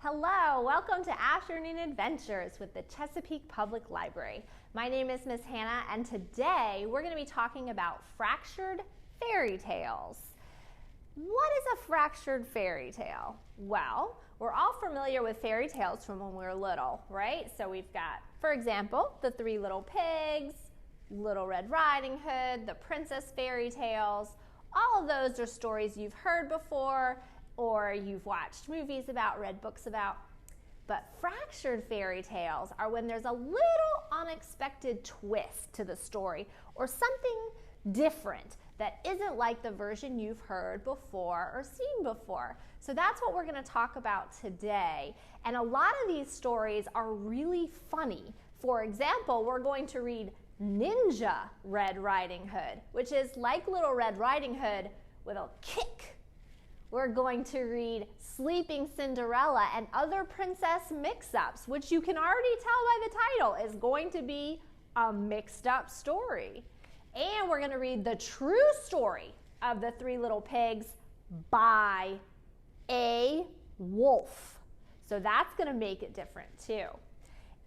Hello, welcome to Afternoon Adventures with the Chesapeake Public Library. My name is Miss Hannah, and today we're going to be talking about fractured fairy tales. What is a fractured fairy tale? Well, we're all familiar with fairy tales from when we were little, right? So we've got, for example, the Three Little Pigs, Little Red Riding Hood, the Princess fairy tales. All of those are stories you've heard before, or you've watched movies about, read books about. But fractured fairy tales are when there's a little unexpected twist to the story or something different that isn't like the version you've heard before or seen before. So that's what we're going to talk about today. And a lot of these stories are really funny. For example, we're going to read Ninja Red Riding Hood, which is like Little Red Riding Hood with a kick. We're going to read Sleeping Cinderella and Other Princess Mix-Ups, which you can already tell by the title is going to be a mixed-up story. And we're going to read the true story of the Three Little Pigs by a wolf. So that's going to make it different too.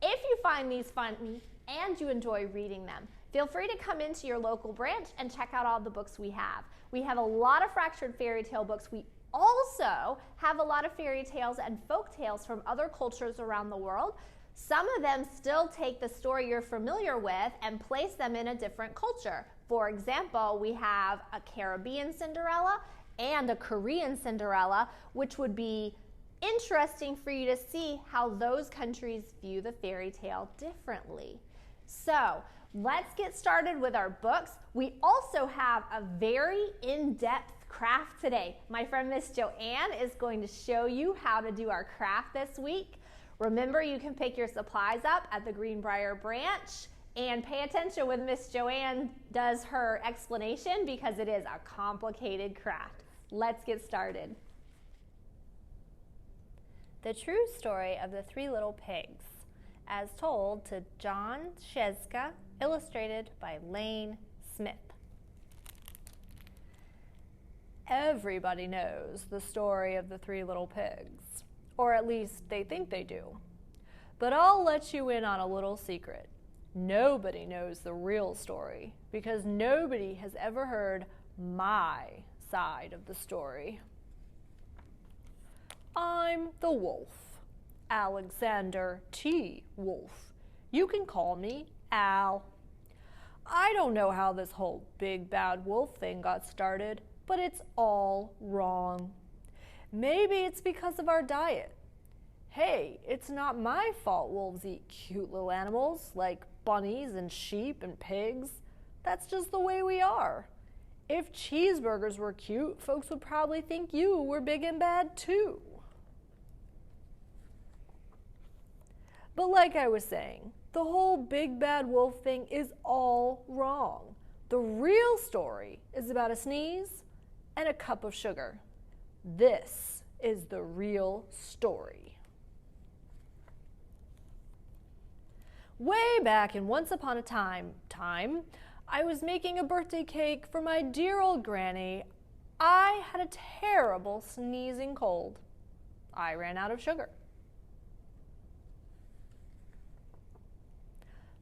If you find these funny and you enjoy reading them, feel free to come into your local branch and check out all the books we have. We have a lot of fractured fairy tale books. We also have a lot of fairy tales and folk tales from other cultures around the world. Some of them still take the story you're familiar with and place them in a different culture. For example, we have a Caribbean Cinderella and a Korean Cinderella, which would be interesting for you to see how those countries view the fairy tale differently. So let's get started with our books. We also have a very in-depth craft today. My friend Miss Joanne is going to show you how to do our craft this week. Remember, you can pick your supplies up at the Greenbrier branch and pay attention when Miss Joanne does her explanation because it is a complicated craft. Let's get started. The true story of the Three Little Pigs, as told to John Sheska, illustrated by Lane Smith. Everybody knows the story of the Three Little Pigs, or at least they think they do. But I'll let you in on a little secret. Nobody knows the real story because nobody has ever heard my side of the story. I'm the wolf, Alexander T. Wolf. You can call me Al. I don't know how this whole big bad wolf thing got started, but it's all wrong. Maybe it's because of our diet. Hey, it's not my fault wolves eat cute little animals like bunnies and sheep and pigs. That's just the way we are. If cheeseburgers were cute, folks would probably think you were big and bad too. But like I was saying, the whole big bad wolf thing is all wrong. The real story is about a sneeze and a cup of sugar. This is the real story. Way back in Once Upon a Time, I was making a birthday cake for my dear old granny. I had a terrible sneezing cold. I ran out of sugar.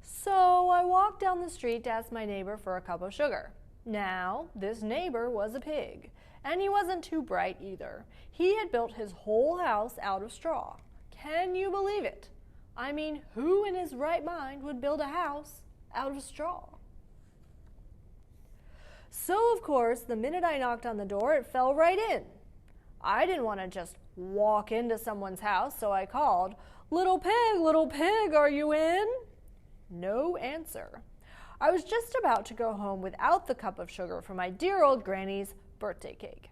So I walked down the street to ask my neighbor for a cup of sugar. Now, this neighbor was a pig, and he wasn't too bright either. He had built his whole house out of straw. Can you believe it? I mean, who in his right mind would build a house out of straw? So, of course, the minute I knocked on the door, it fell right in. I didn't want to just walk into someone's house, so I called, little pig, are you in?" No answer. I was just about to go home without the cup of sugar for my dear old granny's birthday cake.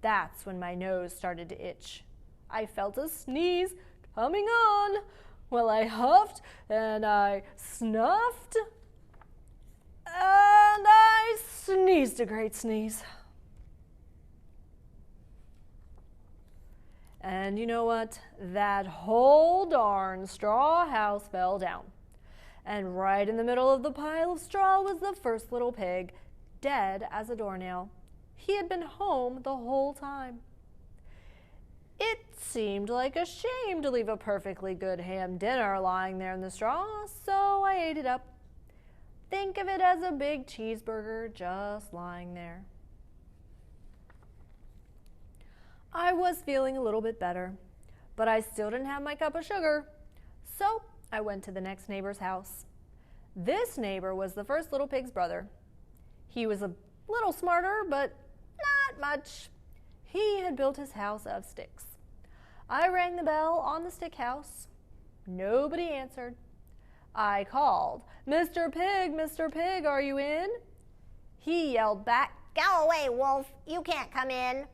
That's when my nose started to itch. I felt a sneeze coming on. Well, I huffed and I snuffed and I sneezed a great sneeze. And you know what? That whole darn straw house fell down. And right in the middle of the pile of straw was the first little pig, dead as a doornail. He had been home the whole time. It seemed like a shame to leave a perfectly good ham dinner lying there in the straw, so I ate it up. Think of it as a big cheeseburger just lying there. I was feeling a little bit better, but I still didn't have my cup of sugar, so I went to the next neighbor's house. This neighbor was the first little pig's brother. He was a little smarter, but not much. He had built his house of sticks. I rang the bell on the stick house. Nobody answered. I called, Mr. Pig, are you in? He yelled back, Go away, Wolf. You can't come in.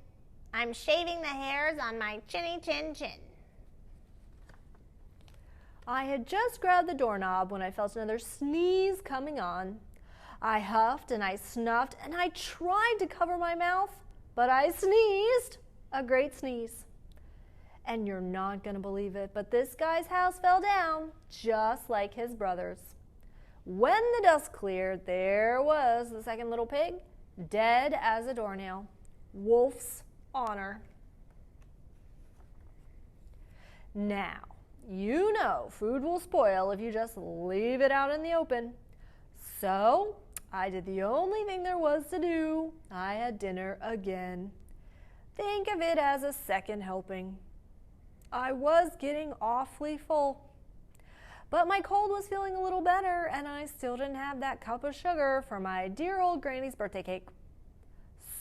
I'm shaving the hairs on my chinny chin chin. I had just grabbed the doorknob when I felt another sneeze coming on. I huffed and I snuffed and I tried to cover my mouth, but I sneezed, a great sneeze. And you're not going to believe it, but this guy's house fell down, just like his brother's. When the dust cleared, there was the second little pig, dead as a doornail. Wolf's honor. Now, you know food will spoil if you just leave it out in the open. So, I did the only thing there was to do. I had dinner again. Think of it as a second helping. I was getting awfully full. But my cold was feeling a little better, and I still didn't have that cup of sugar for my dear old granny's birthday cake.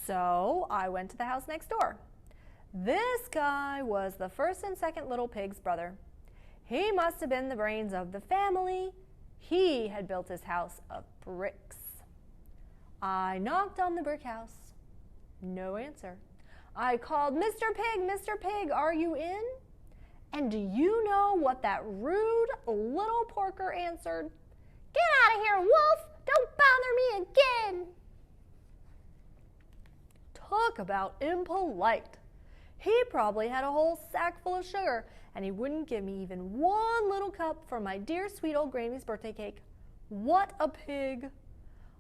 So I went to the house next door. This guy was the first and second little pig's brother. He must have been the brains of the family. He had built his house of bricks. I knocked on the brick house. No answer. I called, Mr. Pig, are you in? And do you know what that rude little porker answered? Get out of here, Wolf! Don't bother me again! Talk about impolite. He probably had a whole sack full of sugar, and he wouldn't give me even one little cup for my dear sweet old granny's birthday cake. What a pig!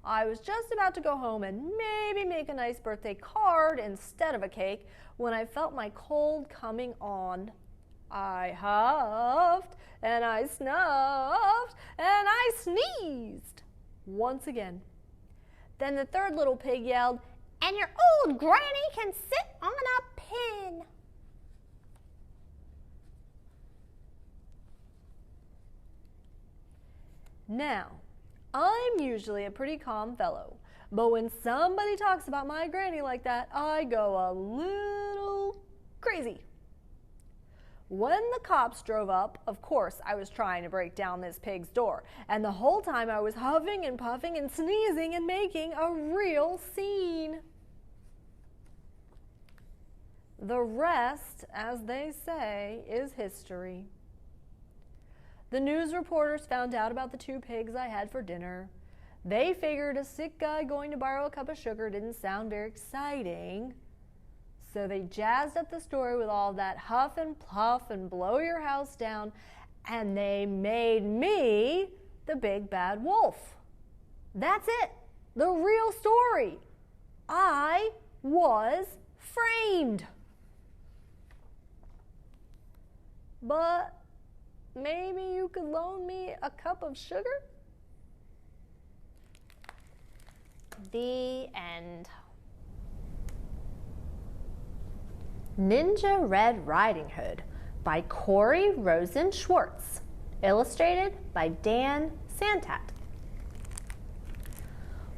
I was just about to go home and maybe make a nice birthday card instead of a cake when I felt my cold coming on. I huffed, and I snuffed, and I sneezed once again. Then the third little pig yelled, And your old granny can sit on a pin. Now, I'm usually a pretty calm fellow, but when somebody talks about my granny like that, I go a little crazy. When the cops drove up, of course, I was trying to break down this pig's door, and the whole time I was huffing and puffing and sneezing and making a real scene. The rest, as they say, is history. The news reporters found out about the two pigs I had for dinner. They figured a sick guy going to borrow a cup of sugar didn't sound very exciting. So they jazzed up the story with all that huff and puff and blow your house down, and they made me the big bad wolf. That's it. The real story. I was framed. But maybe you could loan me a cup of sugar? The end. Ninja Red Riding Hood by Corey Rosen Schwartz. Illustrated by Dan Santat.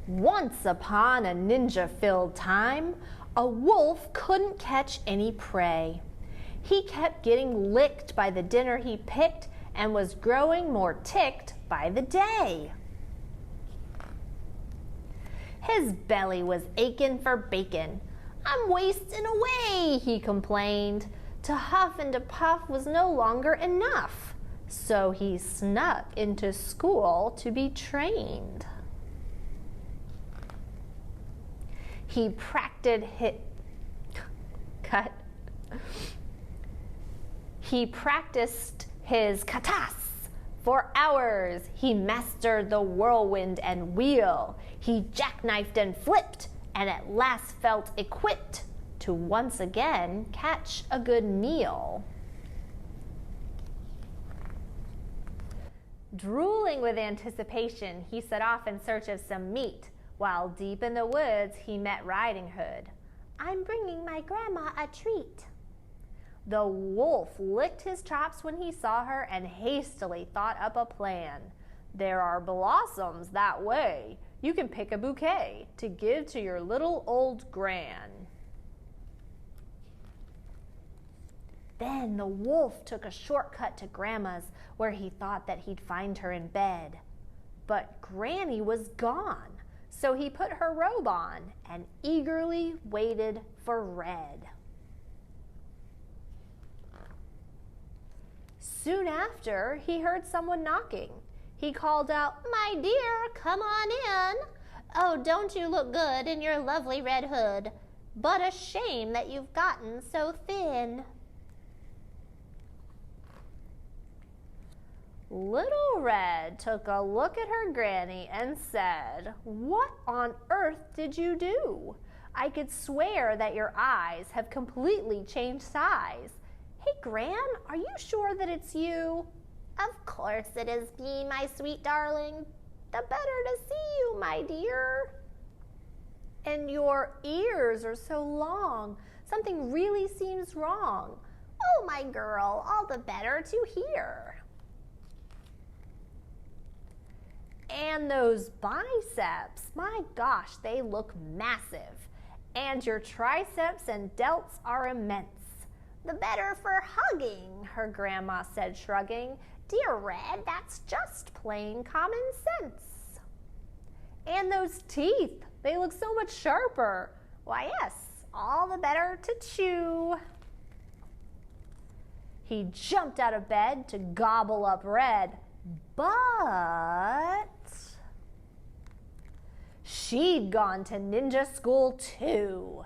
Once upon a ninja-filled time, a wolf couldn't catch any prey. He kept getting licked by the dinner he picked and was growing more ticked by the day. His belly was aching for bacon. I'm wasting away, he complained. To huff and to puff was no longer enough, so he snuck into school to be trained. He practiced his katas for hours. He mastered the whirlwind and wheel. He jackknifed and flipped, and at last felt equipped to once again catch a good meal. Drooling with anticipation, he set off in search of some meat, while deep in the woods he met Riding Hood. "I'm bringing my grandma a treat." The wolf licked his chops when he saw her and hastily thought up a plan. "There are blossoms that way. You can pick a bouquet to give to your little old gran." Then the wolf took a shortcut to Grandma's, where he thought that he'd find her in bed. But Granny was gone, so he put her robe on and eagerly waited for Red. Soon after, he heard someone knocking. He called out, "My dear, come on in. Oh, don't you look good in your lovely red hood, but a shame that you've gotten so thin." Little Red took a look at her granny and said, "What on earth did you do? I could swear that your eyes have completely changed size. Hey, Gran, are you sure that it's you?" "Of course it is me, my sweet darling. The better to see you, my dear." "And your ears are so long. Something really seems wrong." "Oh, my girl, all the better to hear." "And those biceps, my gosh, they look massive. And your triceps and delts are immense." "The better for hugging," her grandma said, shrugging. "Dear Red, that's just plain common sense." "And those teeth, they look so much sharper." "Why, yes, all the better to chew." He jumped out of bed to gobble up Red, but she'd gone to ninja school too.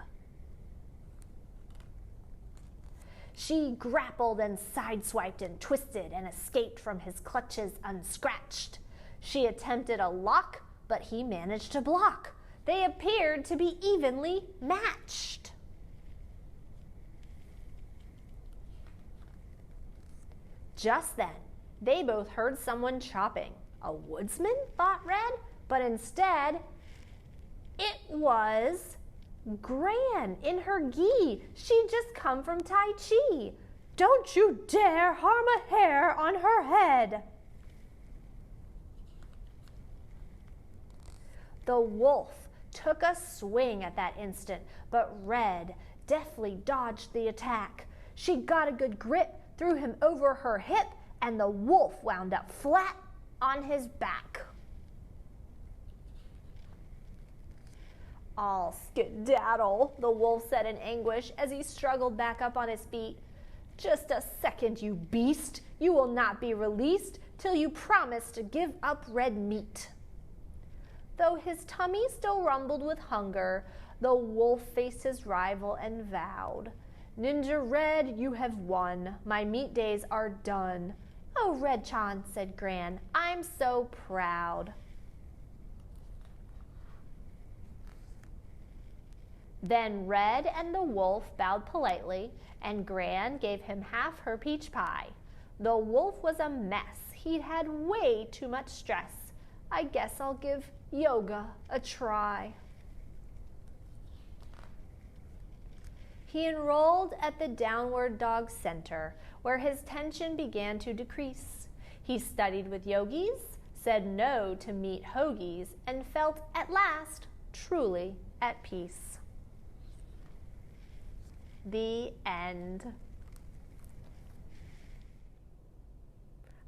She grappled and sideswiped and twisted and escaped from his clutches unscratched. She attempted a lock, but he managed to block. They appeared to be evenly matched. Just then, they both heard someone chopping. A woodsman, thought Red, but instead, it was Gran in her gi. She'd just come from Tai Chi. "Don't you dare harm a hair on her head." The wolf took a swing at that instant, but Red deftly dodged the attack. She got a good grip, threw him over her hip, and the wolf wound up flat on his back. "I'll skedaddle," the wolf said in anguish as he struggled back up on his feet. "Just a second, you beast. You will not be released till you promise to give up red meat." Though his tummy still rumbled with hunger, the wolf faced his rival and vowed, "Ninja Red, you have won. My meat days are done." "Oh, Red Chan," said Gran, "I'm so proud." Then Red and the wolf bowed politely, and Gran gave him half her peach pie. The wolf was a mess. He'd had way too much stress. "I guess I'll give yoga a try." He enrolled at the Downward Dog Center, where his tension began to decrease. He studied with yogis, said no to meat hoagies, and felt at last truly at peace. The end.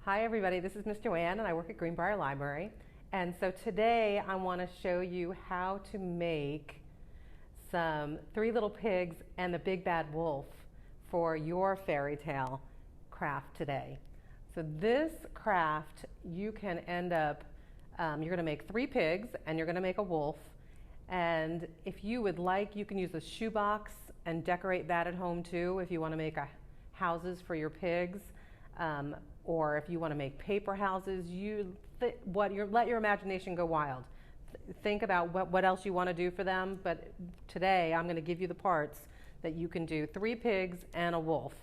Hi everybody, this is Miss Joanne and I work at Greenbrier Library. And so today I want to show you how to make some Three Little Pigs and the Big Bad Wolf for your fairy tale craft today. So this craft, you can end up, you're going to make 3 pigs and you're going to make a wolf. And if you would like, you can use a shoebox and decorate that at home too if you want to make houses for your pigs. Or if you want to make paper houses, let your imagination go wild. Think about what else you want to do for them, but today I'm going to give you the parts that you can do 3 pigs and a wolf.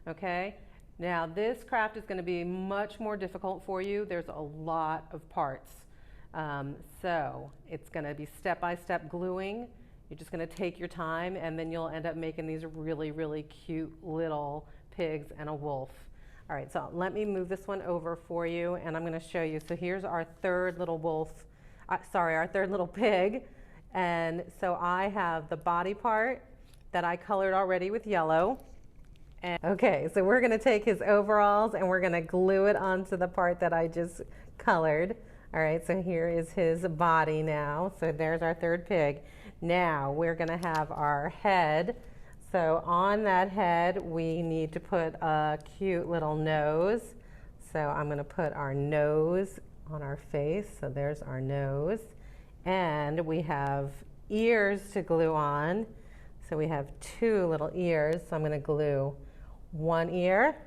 Okay? Now this craft is going to be much more difficult for you. There's a lot of parts. So it's going to be step-by-step gluing. You're just going to take your time, and then you'll end up making these really, really cute little pigs and a wolf. All right, so let me move this one over for you, and I'm going to show you. So here's our third little wolf, our third little pig. And so I have the body part that I colored already with yellow. And okay, so we're going to take his overalls and we're going to glue it onto the part that I just colored. All right, so here is his body now. So there's our third pig. Now we're going to have our head. So on that head, we need to put a cute little nose. So I'm going to put our nose on our face. So there's our nose. And we have ears to glue on. So we have 2 little ears. So I'm going to glue 1 ear.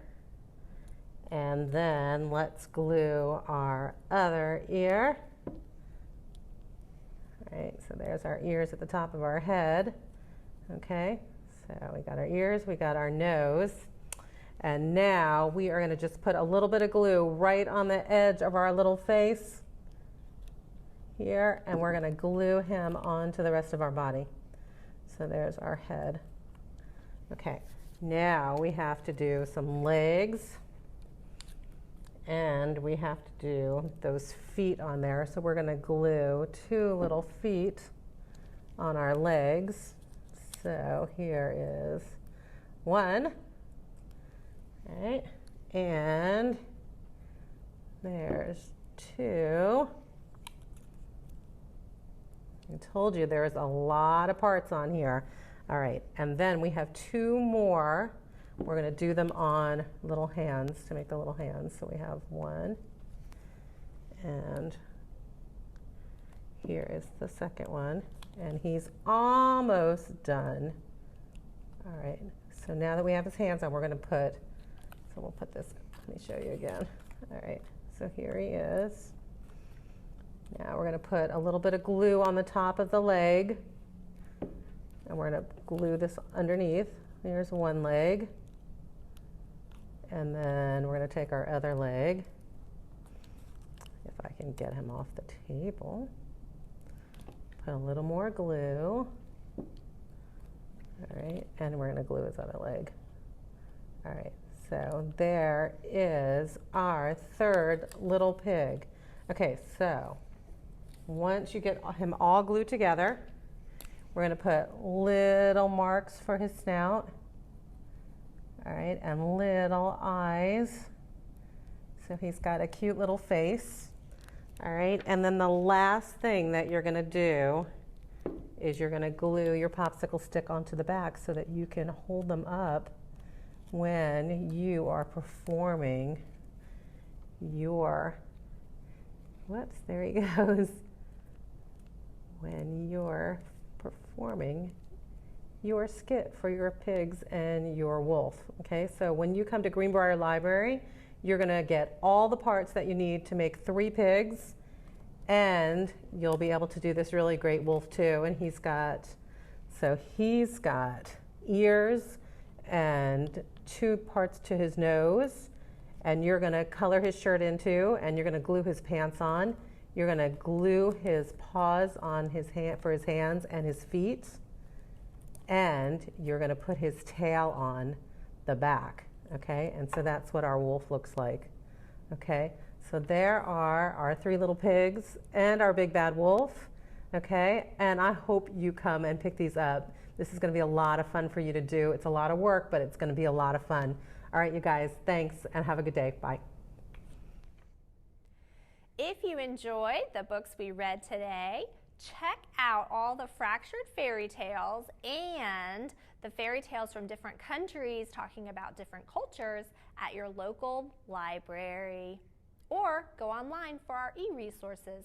And then let's glue our other ear. All right, so there's our ears at the top of our head. Okay, so we got our ears, we got our nose. And now we are going to just put a little bit of glue right on the edge of our little face here, and we're going to glue him onto the rest of our body. So there's our head. Okay, now we have to do some legs. And we have to do those feet on there. So we're going to glue 2 little feet on our legs. So here is 1. All right. And there's 2. I told you there's a lot of parts on here. All right. And then we have 2 more. We're going to do them on little hands to make the little hands. So we have 1, and here is the second one, and he's almost done. All right, so now that we have his hands on, we're going to put, so we'll put this, let me show you again. All right, so here he is. Now we're going to put a little bit of glue on the top of the leg, and we're going to glue this underneath. Here's 1 leg. And then we're going to take our other leg, if I can get him off the table, put a little more glue, all right, and we're going to glue his other leg. All right, so there is our third little pig. Okay, so once you get him all glued together, we're going to put little marks for his snout. All right, and little eyes. So he's got a cute little face. All right, and then the last thing that you're going to do is you're going to glue your popsicle stick onto the back so that you can hold them up when you are performing your, whoops, there he goes. When you're performing your skit for your pigs and your wolf. Okay, so when you come to Greenbrier Library, you're going to get all the parts that you need to make 3 pigs, and you'll be able to do this really great wolf too. And he's got ears and 2 parts to his nose, and you're going to color his shirt in too, and you're going to glue his pants on. You're going to glue his paws on his hand for his hands and his feet. And you're going to put his tail on the back, okay? And so that's what our wolf looks like, okay? So there are our 3 little pigs and our big bad wolf, okay? And I hope you come and pick these up. This is going to be a lot of fun for you to do. It's a lot of work, but it's going to be a lot of fun. All right, you guys, thanks, and have a good day. Bye. If you enjoyed the books we read today, check out all the fractured fairy tales and the fairy tales from different countries talking about different cultures at your local library, or go online for our e-resources.